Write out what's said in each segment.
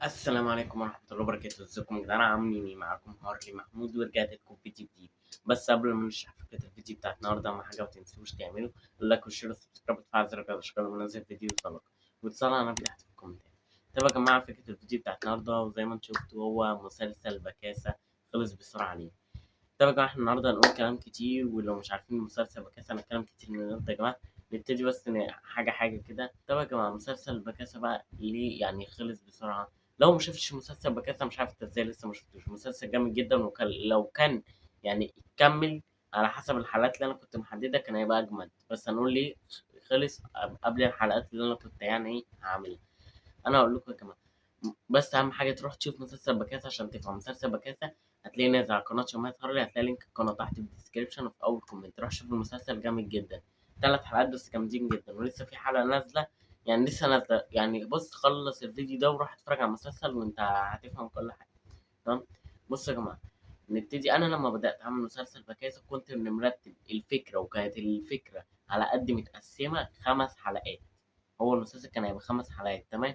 السلام عليكم ورحمة الله وبركاته، ازيكم يا جدعان؟ عاملين ايه؟ معاكم هارلي محمود ورجعت لكم فيديو جديد. بس قبل ما نشرح فكرة الفيديو بتاعت النهاردة، أهم حاجة متنسوش تعملوا اللايك والشير والسبسكرايب وتفعلوا زر الجرس عشان لما انزل فيديو يوصلك، وتصلوا على النبي تحت في الكومنتات. طب يا جماعة، فكرة الفيديو بتاعت النهاردة وزي ما انتم شفتوا هو مسلسل بكاسة خلص بسرعة عليه. طب يا جماعة، احنا النهاردة هنقول كلام كتير، ولو مش عارفين مسلسل بكاسة هنتكلم كتير من النهاردة يا جماعة. نبتدي بس حاجة حاجة كده. طب يا جماعة، مسلسل بكاسة بقى ليه يعني خلص بسرعة؟ لو ما شفتش مسلسل بكاسة مش عارف انت ازاي لسه ما شفتوش. مسلسل جامد جدا، وكان لو كان يعني كمل على حسب الحلقات اللي انا كنت محددها كان هيبقى اجمد. بس هنقول ليه خلص قبل الحلقات اللي انا كنت يعني ايه هعملها. انا هقول لكم يا جماعه، بس اهم حاجه تروح تشوف مسلسل بكاسه عشان تفهم مسلسل بكاسه. هتلاقيه نازل على قناه شمال هارلي، هتلاقي لينك القناه تحت في الديسكربشن وفي اول كومنت. روح شوف المسلسل جامد جدا. 3 حلقات بس جامدين جدا، ولسه في حلقه نازله، يعني لسه نازله. يعني بص، خلص الفيديو ده وروح اتفرج على المسلسل وانت هتفهم كل حاجه. تمام. بصوا يا جماعه، نبتدي. انا لما بدات اعمل مسلسل بكاسه كنت مرتب الفكره، وكانت الفكره على قد متقسمه 5 حلقات. هو المسلسل كان هيبقى 5 حلقات، تمام.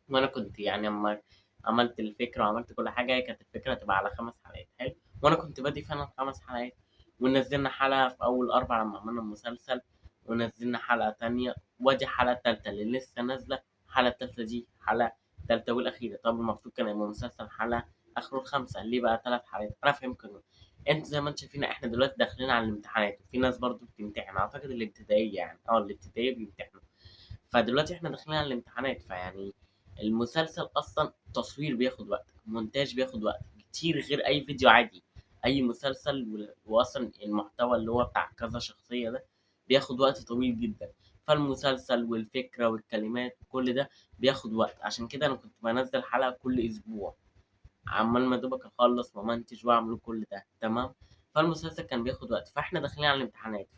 وانا كنت يعني اما عملت الفكره وعملت كل حاجه، كانت الفكره تبقى على 5 حلقات، حلو. وانا كنت بادي فعلا 5 حلقات، ونزلنا حلقه في اول 4 لما عملنا المسلسل، ونزلنا حلقه تانية، ودي حلقه تالتة اللي لسه نازله. الحلقه التالتة دي حلقه تالتة والاخيره. طب المفروض كان يبقى مسلسل حلقه اخره ال5، ليه بقى 3 حلقات؟ انا فاهمكم. انتوا زي ما انتم شايفين احنا دلوقتي داخلين على الامتحانات، وفي ناس برضو بتمتحن، اعتقد الابتدائيه يعني الابتدائيه بيمتحنوا. فدلوقتي احنا داخلين على الامتحانات، فيعني المسلسل اصلا تصوير بياخد وقت، مونتاج بياخد وقت كتير غير اي فيديو عادي. اي مسلسل واصلا المحتوى اللي هو بتاع كذا شخصية ده بياخد وقت طويل جدا. فالمسلسل والفكرة والكلمات وكل ده بياخد وقت. عشان كده انا كنت بنزل حلقة كل اسبوع، عمال ما دوبك اخلص ومنتج واعمل كل ده، تمام. فالمسلسل كان بياخد وقت، فاحنا داخلين على الامتحانات،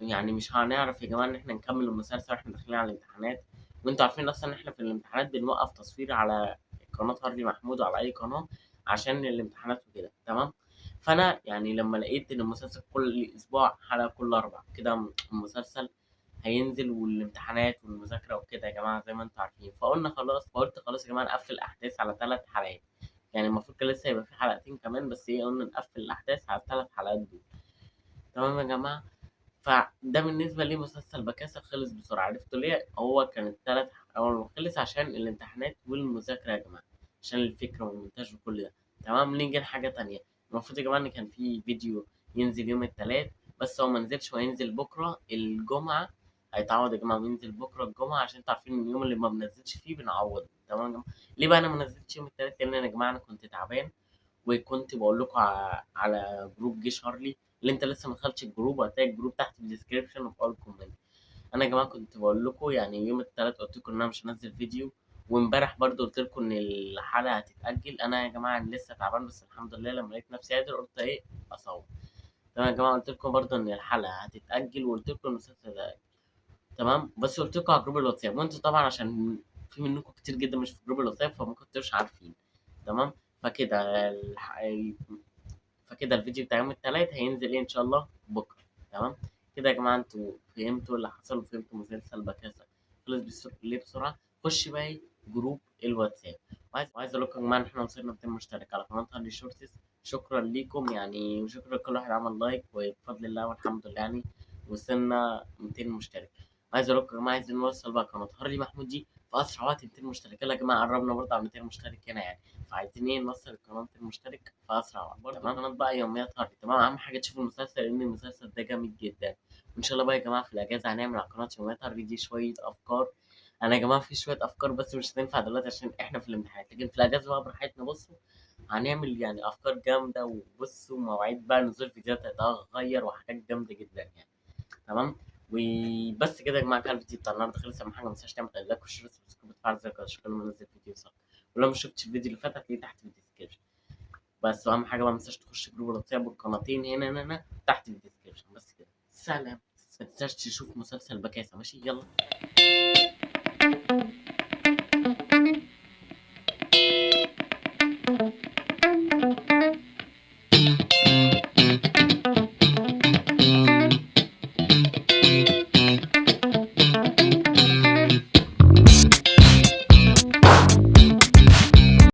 يعني مش هنعرف يا جماعة إن إحنا نكمل المسلسل وإحنا داخلين على الامتحانات. وأنتوا عارفين أصلا إن إحنا في الامتحانات بنوقف تصوير على قناة هارلي محمود وعلى أي قناة عشان الامتحانات وكده، تمام. فأنا يعني لما لقيت إن المسلسل كل أسبوع حلقة كل 4 كده المسلسل هينزل، والامتحانات والمذاكرة وكده يا جماعة زي ما أنتوا عارفين، فقلنا خلاص، فقلت خلاص يا جماعة نقفل الأحداث على 3 حلقات. يعني المفروض كان لسه هيبقى في حلقتين كمان، بس إيه، قلنا نقفل الأحداث على ال3 حلقات دول. تمام يا جماعة. فده بالنسبة لي مسلسل بكاسة خلص بسرعة. عرفتوا ليه؟ هو كان أول خلص عشان الامتحانات والمذاكرة يا جماعة، عشان الفكرة والمونتاج وكل ده. تمام. نيجي لحاجة تانية. المفروض يا جماعة إن كان في فيديو ينزل يوم التلات، بس هو منزلش، وهينزل بكرة الجمعة. هيتعوض يا جماعة وينزل بكرة الجمعة، عشان انتوا عارفين إن اليوم اللي ما بنزلش فيه بنعوض. تمام يا جماعة. ليه بقى أنا ما نزلتش يوم التلات؟ لأن أنا يا جماعة أنا كنت تعبان، وكنت بقول لكم على جروب جيش هارلي. اللي انت لسه ما دخلتش الجروب، هتلاقي الجروب تحت في الديسكربشن وفي اول كومنت. انا يا جماعه كنت بقول لكم يعني يوم الثلاث قلت لكم ان انا مش هنزل فيديو، وامبارح برضو قلت لكم ان الحلقه هتتاجل. انا يا جماعه لسه تعبان، بس الحمد لله لما لقيت نفسي قادر قلت ايه اصور. تمام يا جماعه. قلت لكم برضو ان الحلقه هتتاجل، وقلت لكم المسلسل ده تمام. بس قلت لكم على جروب الواتساب، وانتوا طبعا عشان في منكم كتير جدا مش في جروب الواتساب فما كنتوش عارفين. تمام. فكده فكده الفيديو بتاع يوم التلات هينزل ايه ان شاء الله بكره. تمام. كده يا جماعه انتوا فهمتوا اللي حصل، وفهمتوا مسلسل بكاسة خلص ليه بسرعه. خش بقى جروب الواتساب. وعايز اقول لكم يا جماعه ان احنا وصلنا 200 مشترك على قناه هاندي شورتس. شكرا ليكم يعني، وشكرا لكل واحد عمل لايك، وبفضل الله والحمد لله يعني وصلنا 200 مشترك. عايز اقول لكم يا جماعه، عايزين نوصل بقى قناه هارلي محمود دي في اسرع وقت 200 مشترك. يلا يا جماعه، قربنا برضه على 200 مشترك هنا يعني. فعايزين ايه نوصل القناه 200 مشترك في اسرع وقت. برضه قناه بقى يوميات هارلي، تمام. اهم حاجه تشوفوا المسلسل لان المسلسل ده جامد جدا. وان شاء الله بقى يا جماعه في الاجازه هنعمل على قناه يوميات هارلي دي شويه افكار. انا يا جماعه في شويه افكار بس مش هتنفع دلوقتي عشان احنا في الامتحانات، لكن في الاجازه بقى براحتنا. بصوا، هنعمل يعني افكار جامده، وبصوا مواعيد بقى نزول فيديوهات هتتغير وحاجات جامده جدا يعني. تمام. وبس كده يا جماعه، كان الفيديو بتاع النهارده خلص. اهم حاجه ما تنساش تعمل لايك وشير وسبسكرايب وتفعل زر الجرس عشان لما انزل فيديو يوصلك. ولو ما شفتش الفيديو اللي فات هتلاقيه تحت في الديسكربشن. بس واهم حاجه بقى ما تنساش تخش جروب الواتساب والقناتين هنا تحت في الديسكربشن. بس كده، سلام. ما تنساش تشوف مسلسل بكاسه، ماشي؟ يلا.